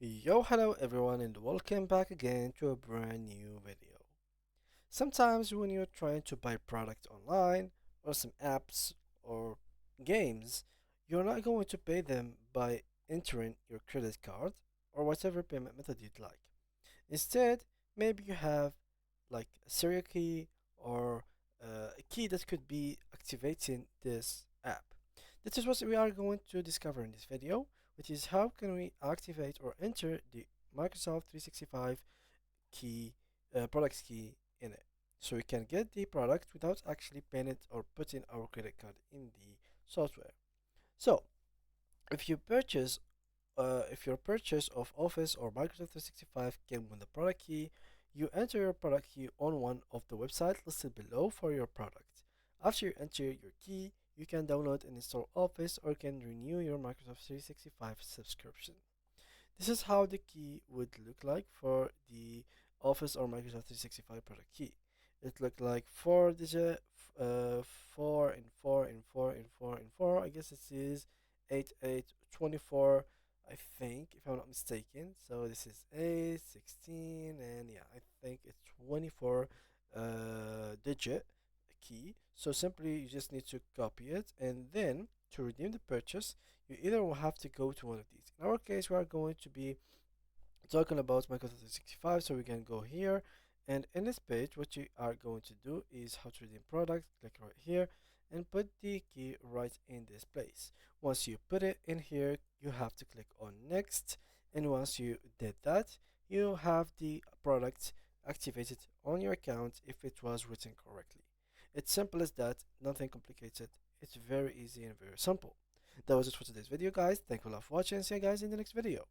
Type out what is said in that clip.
Yo, hello everyone, and welcome back again to a brand new video. Sometimes when you're trying to buy product online or some apps or games, you're not going to pay them by entering your credit card or whatever payment method you'd like. Instead, maybe you have like a serial key or a key that could be activating this app. This is what we are going to discover in this video, which is how can we activate or enter the Microsoft 365 key, product key in it. So we can get the product without actually paying it or putting our credit card in the software. So if you purchase if your purchase of Office or Microsoft 365 came with the product key, you enter your product key on one of the websites listed below for your product. After you enter your key, you can download and install Office or can renew your Microsoft 365 subscription. This is how the key would look like for the Office or Microsoft 365 product key. It looked like 4 digit, 4 and 4 and 4 and 4 and 4. I guess it is 8824, I think, if I'm not mistaken. So this is 8, 16, and yeah, I think it's 24 digit key. So simply you just need to copy it, and then to redeem the purchase, you either will have to go to one of these. In our case, we are going to be talking about Microsoft 365, so we can go here, and in this page, what you are going to do is how to redeem product. Click right here and put the key right in this place. Once you put it in here, you have to click on next, and once you did that, you have the product activated on your account if it was written correctly. It's simple as that, nothing complicated. It's very easy and very simple. That was it for today's video, guys. Thank you a lot for watching. See you guys in the next video.